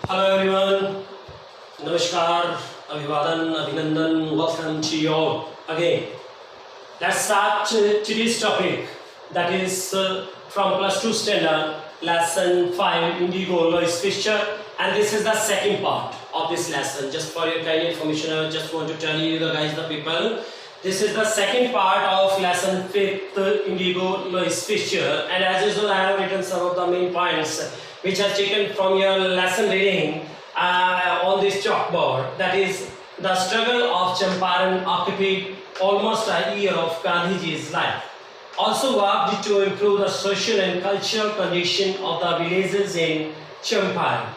Hello everyone, Namaskar, Abhivadan, Abhinandan, welcome to you all again. Let's start today's topic, that is from +2 standard, lesson 5, Indigo, Lois Fischer, and this is the second part of this lesson. Just for your kind information, I just want to tell you the people, this is the second part of lesson 5th, Indigo, Lois Fischer, and as usual I have written some of the main points which are taken from your lesson reading on this chalkboard. That is, the struggle of Champaran occupied almost a year of Gandhiji's life. Also worked to improve the social and cultural condition of the villages in Champaran.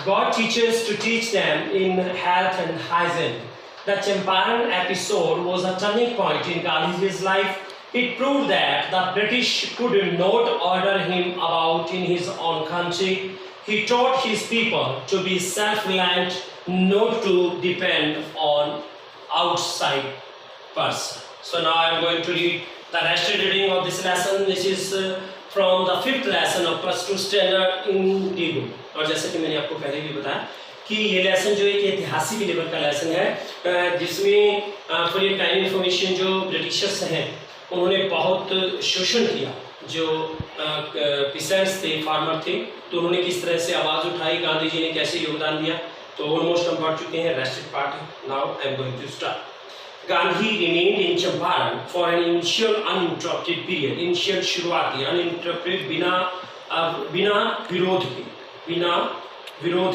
Got teachers to teach them in health and hygiene. The Champaran episode was a turning point in Gandhiji's life. It proved that the British could not order him about in his own country. He taught his people to be self-reliant, not to depend on outside person. So now I am going to read the rest reading of this lesson, which is from the 5th lesson of +2 standard Indigo. और जैसे कि मैंने आपको पहले भी बताया कि ये लेसन जो एक ऐतिहासिक लेवल का लेसन है, जिसमें फॉर योर काइंड इन्फॉर्मेशन जो ब्रिटिशर्स हैं उन्होंने बहुत शोषण किया, जो पिसेंट्स थे, फार्मर थे, तो उन्होंने किस तरह से आवाज़ उठाई, गांधी जी ने कैसे योगदान दिया, तो ऑलमोस्ट हम पढ़ चुके हैं, रेस्टेड पार्ट है. Now I am going to start. Gandhi remained in Champaran for an initial uninterrupted period. Initial शुरुआती अनइंटरप्टेड, बिना विरोध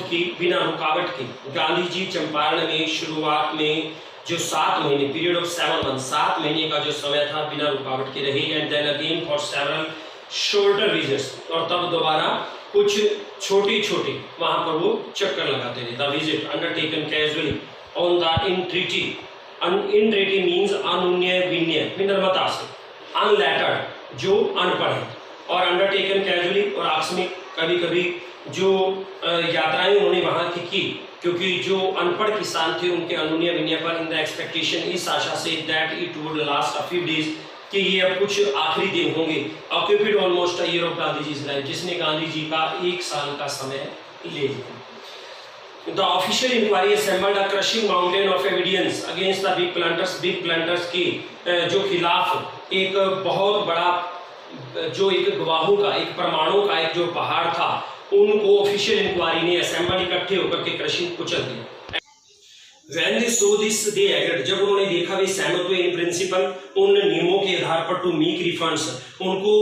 की, बिना रुकावट की. गांधी जी चंपारण में शुरुआत में जो 7 महीने, पीरियड ऑफ 7 मंथ, 7 महीने का जो समय था बिना रुकावट के रही. And then again for several shorter visits, और तब दोबारा कुछ छोटे वहां पर वो चक्कर लगाते रहे. The visit undertaken casually on the entreaty. Entreaty means अनुन्य विन्य, विनम्रता से. अनलेटर्ड, जो अनपढ़ है, और अंडरटेकन कैजुअली और आकस्मिक. कभी कभी जो यात्राएं उन्होंने वहां की, क्योंकि जो अनपढ़ किसान थे उनके अनुन्य विन्य पर, इन द एक्सपेक्टेशन, इस आशा से that it would last a few days, कि ये अब कुछ आखिरी दिन होंगे. Occupied almost a year of Gandhiji's life, जिसने गांधी जी का 1 साल का समय ले लिया. The official inquiry assembled a crushing mountain of evidence against the big planters के जो खिलाफ एक बहुत बड़ा, जो एक गवाहों का, एक प्रमाणों का एक जो पहाड़ था, उनको ऑफिशियल इंक्वायरी ने असेंबल इकट्ठे होकर के क्रशिंग कुचल दिया. When they saw this, they agreed. जब उन्होंने देखा वे सहमत हुए इन प्रिंसिपल, उन नियमों के आधार पर, टू मेक रिफंड्स, उनको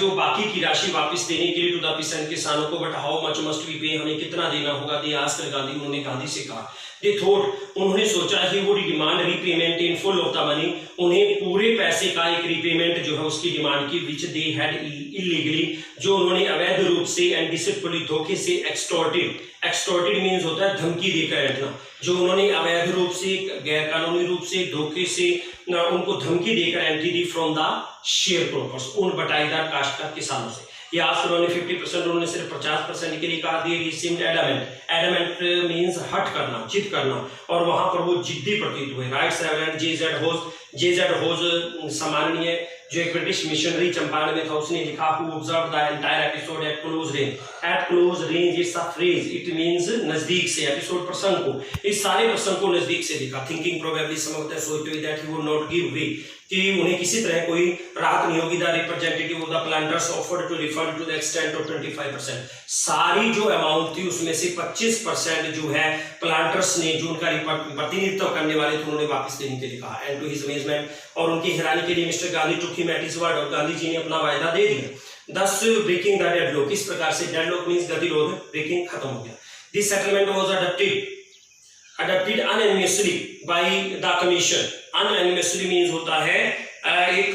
जो बाकी की राशि वापस देने के लिए, टू द पिसेंट, किसानों को. But how much must we pay, हमें कितना देना होगा. दे आस्क्ड गांधी, उन्होंने गांधी से कहा. दे थॉट, उन्होंने सोचा, he would demand repayment in full of the money, उन्हें पूरे पैसे का एक रीपेमेंट जो है उसकी डिमांड की. विच दे हैड इलीगली, जो उन्होंने अवैध रूप से एंड डिसिप्लिनरी धोखे से एक्सटॉर्टेड मीन्स होता है धमकी देकर ऐंठना, जो उन्होंने अवैध रूप से, गैर कानूनी रूप से, धोखे से उनको धमकी देकर entry the from the share brokers, उन बटाईदार काश्तकार किसानों से. या उन्होंने 50%, उन्होंने सिर्फ 50% के लिए कहा दिए. ही सीम्ड एडमेंट मीन्स हट करना, जिद करना, और वहां पर वो जिद्दी प्रतीत हुए. राइट्स रेवरेंड जेजेड होज सम्माननीय, जो एक ब्रिटिश मिशनरी चंपारण में था, उसने लिखा, who observe the entire episode eight close range. Eight close range it's a phrase, it means नजदीक से. एपिसोड प्रसंग को, इस सारे प्रसंग को नजदीक से देखा. थिंकिंग प्रोबेबली, समझते हैं, सोचते हुए, that he would not give way, कि उन्हें किसी तरह कोई राहत नहीं होगी. The representative of the planters offered to refund to the extent of 25%. सारी जो अमाउंट थी उसमें से 25% जो है प्लांटर्स ने, जो उनका प्रतिनिधित्व करने वाले थे, उन्होंने वापस देने के लिए कहा. एंड टू हिज अमेजमेंट, और उनकी हैरानी के लिए, mister Gandhi took him at his word, और गांधी जी ने अपना वायदा दे दिया. दस ब्रेकिंग द डेडलॉक, इस प्रकार से डेडलॉक मींस गतिरोध, ब्रेकिंग खत्म हो गया. This settlement was adopted unanimously by the commission. Unanimously means होता है एक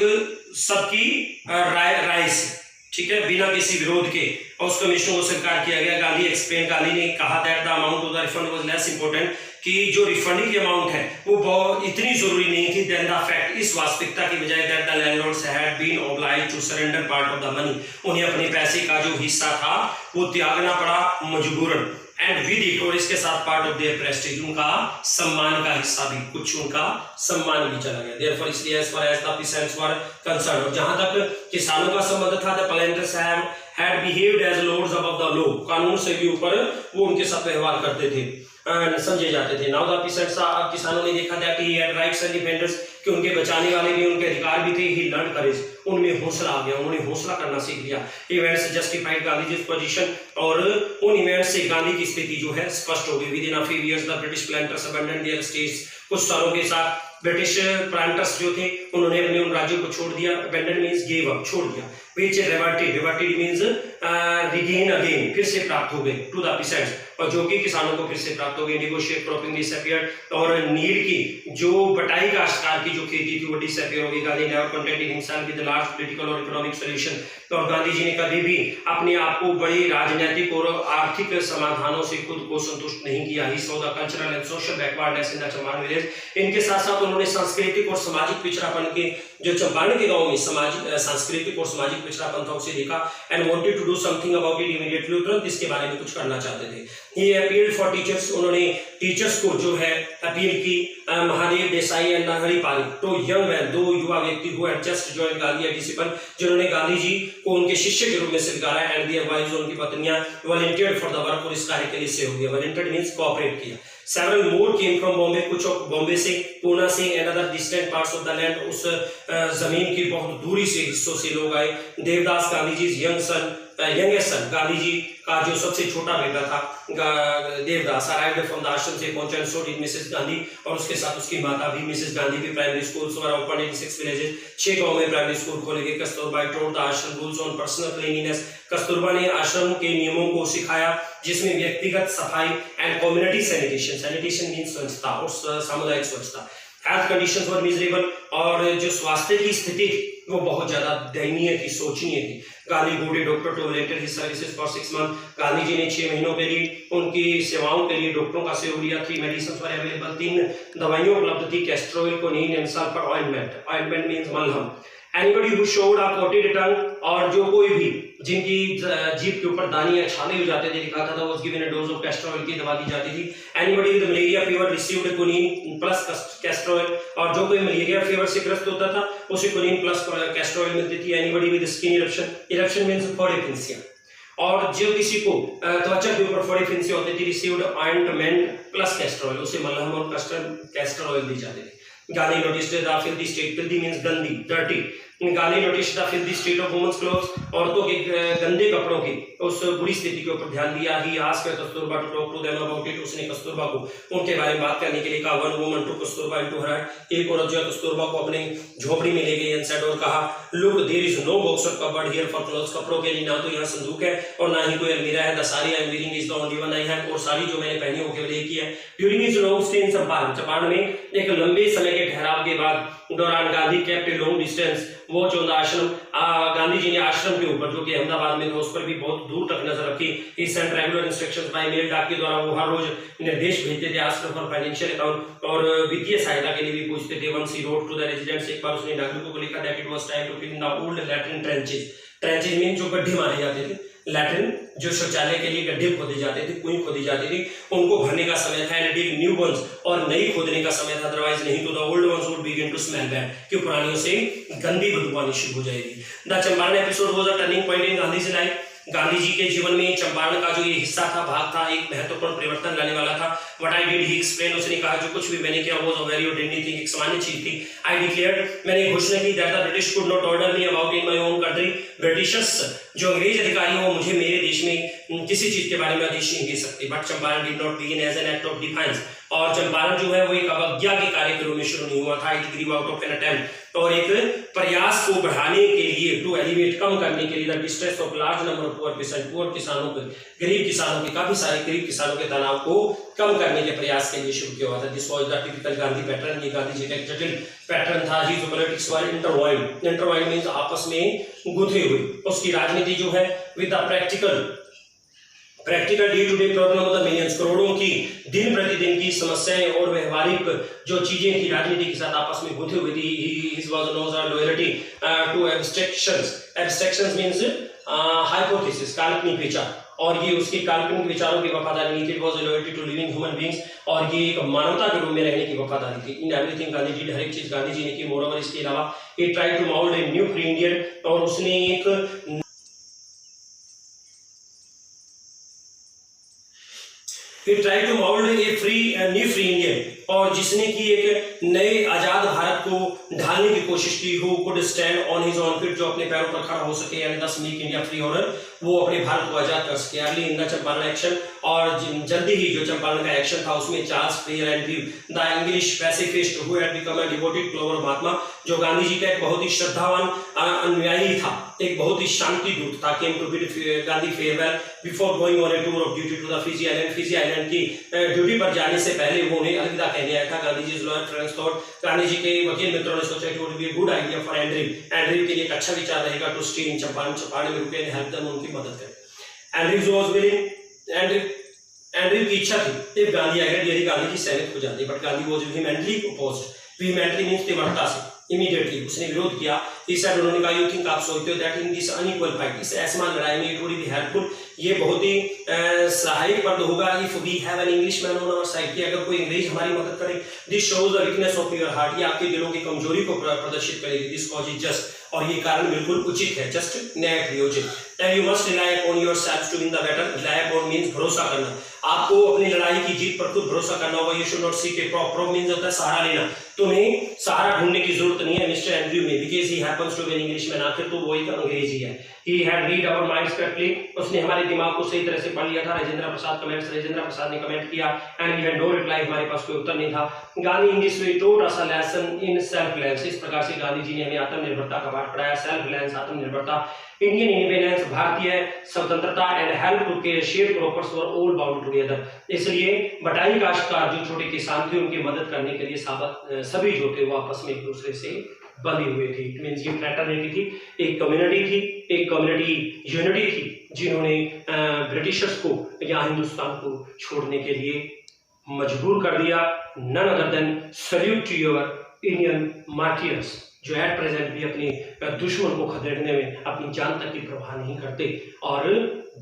सबकी राय से, ठीक है, बिना किसी विरोध के, और उस कमीशन को स्वीकार किया गया. गांधी ने कहा that the amount of the refund was less important, कि जो रिफंड की अमाउंट है वो बहुत इतनी जरूरी नहीं थी. देन द फैक्ट, इस वास्तविकता की बजाय, that the landlords had been obliged to surrender part of the money, उन्हें अपने पैसे का जो हिस्सा था वो त्यागना पड़ा मजबूरन. एंड विद इट, और इसके साथ पार्ट ऑफ देयर प्रेस्टीज, उनका सम्मान का हिस्सा भी, कुछ उनका सम्मान भी चला गया। देयरफॉर इसलिए as far as the peasants were concerned, और जहां तक किसानों का संबंध था, the planters had behaved as lords above the law, कानून से भी ऊपर वो उनके साथ व्यवहार करते थे, समझे जाते थे। नाउ द पीसेंट्स, किसानों ने देखा था कि he had rights and defenders, कि उनके बचाने वाले भी, उनके अधिकार भी थे। ही लर्न करेज, उनमें हौसला आ गया, उन्होंने हौसला करना सीख लिया। इवेंट्स जस्टिफाइड गांधी पोजीशन, और उन इवेंट्स से गांधी की स्थिति जो है स्पष्ट हो गई। Within a few years the British planters abandon their estates, कुछ सालों के साथ ब्रिटिश प्लांटर्स जो थे उन्होंने अपने उन राज्यों को छोड़ दिया। अबंडन मींस गिव अप, छोड़ दिया। Which reverted means regain again, फिर से प्राप्त हो गए टू द पीसेंट्स, और जो कि किसानों को फिर से प्राप्त हो गई। इंडिगो शेयर क्रॉपिंग डिसअपीयर्ड, और नीड की जो बटाई का शिकार की जो खेती थी वो डिसअपीयर हो गई। Gandhi never contented himself with large political और इकोनॉमिक सॉल्यूशन, और गांधी जी ने कभी भी अपने आप को बड़े राजनीतिक और आर्थिक समाधानों से खुद को संतुष्ट नहीं किया। He saw the cultural and social backwardness in the Champaran village, इनके साथ साथ उन्होंने सांस्कृतिक और सामाजिक पिछड़ापन के, जो चंपारण के गांव में सांस्कृतिक और सामाजिक पिछड़ापन था उसे देखा। And wanted to do something about it immediately, तुरंत इसके बारे में कुछ करना चाहते थे। ही अपील्ड फॉर टीचर्स, उन्होंने टीचर्स को जो है अपील की। महादेव देसाई एंड नरहरि पारिक, तो यंग मैन, दो युवा व्यक्ति who had just joined Gandhi at disciple, जिन्होंने गांधी जी को उनके शिष्य के रूप में स्वीकारा। एंड देयर वाइव्स, उनकी पत्नियां वॉलंटियर्ड फॉर द वर्क, और इस कार्य के लिए से हो गया। वॉलंटियर्ड मींस कोऑपरेट किया। Several more came from Bombay, कुछ बॉम्बे से, पूना से, and other distant parts of the land, उस जमीन की बहुत दूरी से हिस्सों से लोग आए। देवदास गांधी जी यंगेस्ट सन, गांधी जी का जो सबसे छोटा बेटा था देवदास, अराइव्ड फ्रॉम द आश्रम से पहुंचा, and so did Mrs Gandhi, और उसके साथ उसकी माता भी मिसेस गांधी भी। Primary schools were open in 6 villages, 6 गांवों में प्राइमरी स्कूल खोले गए। कस्तूरबा टॉट द आश्रम rules on personal cleanliness, Kasturba ने आश्रम के नियमों को सिखाया, जिसमें व्यक्तिगत सफाई and community sanitation, sanitation means स्वच्छता और सामुदायिक स्वच्छता। हेल्थ कंडीशंस वर मिजरेबल, और जो स्वास्थ्य की स्थिति वो बहुत ज्यादा दयनीय थी, शोचनीय थी। Gandhi got doctor to volunteer his services for 6 month, Gandhi ji ने 6 महीनों के लिए उनकी सेवाओं के लिए डॉक्टरों का सहयोग लिया। 3 मेडिसिन वर अवेलेबल, 3 दवाइयां उपलब्ध थी। Castor oil, quinine and sulphur ointment, ointment means मलहम। Anybody who showed a coated tongue, और जो कोई भी जिनकी जीभ के ऊपर दाने या छाले हो जाते थे, दिखाता था, was given a dose of castor oil की दवा दी जाती थी। Anybody with malaria fever received quinine plus castor oil, और जो कोई मलेरिया फीवर से ग्रस्त होता था उसे क्विनीन प्लस कैस्टर ऑयल मिलती थी। Anybody with skin eruption, eruption means फोड़े-फिंसियां, और जो किसी को त्वचा के ऊपर फोड़े-फिंसियां होती थी, received ointment plus castor oil, उसे मलहम और कैस्टर ऑयल दी जाती थी। Gandhi noticed the filthy state, filthy means गंदी, dirty. Gandhi noticed the filthy state of women's clothes, औरतों के गंदे कपड़ों की उस बुरी स्थिति के ऊपर ध्यान दिया। He asked Kasturba to talk to them about it, उसने कस्तूरबा को उनके बारे में बात करने के लिए कहा। One woman to Kasturba into her hut, एक औरत जो है कस्तूरबा को अपने झोपड़ी में ले गई। एंड सेड, और कहा, look there is no box or cupboard here for clothes, कपड़ों के लिए ना तो यहाँ संदूक है और ना ही कोई अलमीरा है। The sari I am wearing is the only one I have, और साड़ी जो मैंने पहनी हो केवल एक ही है। During his long stay in Champaran, Champaran में एक लंबे समय के ठहराव के बाद दौरान Gandhi kept a long distance watch on the आश्रम, गांधी जी ने आश्रम के ऊपर जो कि अहमदाबाद में था उस पर भी बहुत दूर तक नजर रखी। He sent regular instructions by mail, डाक के द्वारा वो हर रोज निर्देश भेजते थे आश्रम पर फाइनेंशियल अकाउंट और वित्तीय सहायता के लिए भी पूछते थे। Once he wrote to the residents, एक बार उसने नागरिकों को लिखा that it was time to fill in the old latrine trenches, trenches mean जो गड्ढे मारे जाते थे, लैट्रिन जो शौचालय के लिए गड्ढे खोदे जाते थे, कुएं खोदी जाती थी, उनको भरने का समय था। एंड डिग न्यू वंस, और नई खोदने का समय था। अदरवाइज नहीं तो the old ones would begin to smell bad, कि पुरानियों से गंदी बदबू आनी शुरू हो जाएगी। The Champaran episode was a turning point in Gandhi's life, Gandhi ji के जीवन में चंपारण का जो ये हिस्सा था, भाग था, एक महत्वपूर्ण परिवर्तन लाने वाला था। What I did, he explain, उसने कहा जो कुछ भी मैंने किया was a very ordinary thing, एक सामान्य चीज थी। आई डिक्लेयर्ड, मैंने घोषणा की, that the British could not order me about in my own country, Britishers जो अंग्रेज अधिकारी हो मुझे मेरे देश में किसी चीज के बारे में आदेश नहीं दे सकते। But Champaran did not begin as an act of defence, और चंपारण जो है वो एक अवज्ञा के कार्य के रूप में शुरू नहीं हुआ था। It grew out of an attempt, और एक प्रयास को बढ़ाने के लिए, टू एलिवेट, कम करने के लिए, the distress of large number of poor people, poor किसानों के, गरीब किसानों के, काफी सारे गरीब किसानों के तनाव को कम करने के प्रयास के लिए शुरू किया हुआ था। This was the typical Gandhi pattern, ये गांधी जी का एक जटिल पैटर्न था। He politics were intertwined, intertwined means आपस में गुंथे हुए। उसकी राजनीति जो है with the practical day to day problem of the millions, करोड़ों की दिन प्रतिदिन की समस्याएं और व्यवहारिक जो चीजें थी राजनीति के साथ आपस में गुंथे हुई थी। He was known as loyalty to abstractions, abstractions means hypothesis, काल्पनिक विचार, और ये उसके काल्पनिक विचारों की वफादारी नहीं थी, was loyalty to living human beings, और ये एक मानवता के रूप में रहने की वफादारी थी। इन एवरीथिंग गांधी जी, हर एक चीज गांधी जी ने की। मोरओवर इसके अलावा he tried to mould a new free Indian, और उसने एक He tried to mold a new free Indian, और जिसने की एक नए आजाद भारत को ढालने की कोशिश की। Who could stand on his own feet, जो अपने पैरों पर खड़ा हो सके, यानी दस मेक इंडिया फ्री ऑर्डर, वो अपने भारत को आजाद कर सके। Early in the Champaran action, और जल्दी ही जो चंपारण का एक्शन था उसमें Charles Freer and the English pacifist who had become a devoted follower Mahatma, जो गांधी जी का एक बहुत ही श्रद्धावान अनुयायी था, एक बहुत ही शांति दूत था, came to bid Gandhi farewell before going on a tour of duty to the Fiji island. Fiji island की ड्यूटी पर जाने से पहले वो उन्हें अलविदा कहने आया था। Gandhi ji loyal friends thought, Gandhi ji के वकील मित्रों ने सोचा it would be a good idea for Andrew के लिए एक अच्छा विचार रहेगा टू स्टे इन चंपारण में रुके, हेल्प देम, उनकी मदद करें। एंड्रयू वाज विलिंग, एंड्रयू की इच्छा थी इफ गांधी एग्रीड, यदि गांधी जी सहमत हो जाते, but Gandhi was vehemently opposed. Vehemently means तीव्रता से, इमीडिएटली उसने विरोध किया। ही सेड, उन्होंने कहा यू थिंक, आप सोचते हो that in this unequal fight, इस असमान लड़ाई में इट वुड बी हेल्पफुल, ये बहुत ही सहायक वर्द होगा, if we have an Englishman on our side, कि अगर कोई अंग्रेज हमारी मदद करे। This shows the weakness of your heart, ये आपके दिलों की कमजोरी को प्रदर्शित करेगी। दिस कॉज इज जस्ट, और ये कारण बिल्कुल उचित है, जस्ट न्याय प्रयोजित। And you must rely upon yourself to win the battle, rely upon means भरोसा करना, आपको अपनी लड़ाई की जीत पर खुद भरोसा करना होगा। You should not seek A prop means होता है सहारा लेना, तुम्हें सहारा ढूंढने की जरूरत नहीं है मिस्टर एंड्रयू में, because he happens to be an Englishman, आखिर तो वो एक अंग्रेज ही है। He had read our minds correctly, उसने हमारे दिमाग को सही तरह से पढ़ लिया था। राजेंद्र प्रसाद ने कमेंट किया, and we had no reply, हमारे पास कोई उत्तर नहीं था। Gandhi in this way taught us a lesson in self reliance, इस प्रकार से गांधी जी ने हमें आत्मनिर्भरता का पाठ पढ़ाया। सेल्फ रिलायंस, आत्मनिर्भरता, इंडियन इंडिपेंडेंस, भारतीय स्वतंत्रता, and help to sharecroppers were all bound together, इसलिए बटाई काश्तकार जो छोटे किसान थे उनकी मदद करने के लिए सभी जो थे वो आपस में एक दूसरे से बंधे हुए थे। इट मींस ये फ्रेटर्निटी थी, एक कम्युनिटी थी, एक कम्युनिटी यूनिटी थी, जिन्होंने ब्रिटिशर्स को या हिंदुस्तान को छोड़ने के लिए मजबूर कर दिया। None other than salute to your Indian martyrs, जो एट प्रेजेंट भी अपने दुश्मन को खदेड़ने में अपनी जान तक की परवाह नहीं करते, और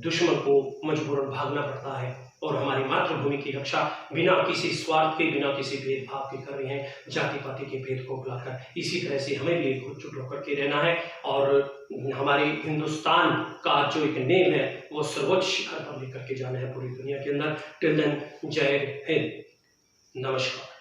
दुश्मन को मजबूरन भागना पड़ता है, और हमारी मातृभूमि की रक्षा बिना किसी स्वार्थ के, बिना किसी भेदभाव के कर रहे हैं, जाति पाति के भेद को बुलाकर। इसी तरह से हमें भी एकजुट होकर के रहना है, और हमारे हिंदुस्तान का जो एक नेम है वो सर्वोच्च शिखर पर लेकर के जाना है पूरी दुनिया के अंदर। टिल देन, जय हिंद, नमस्कार।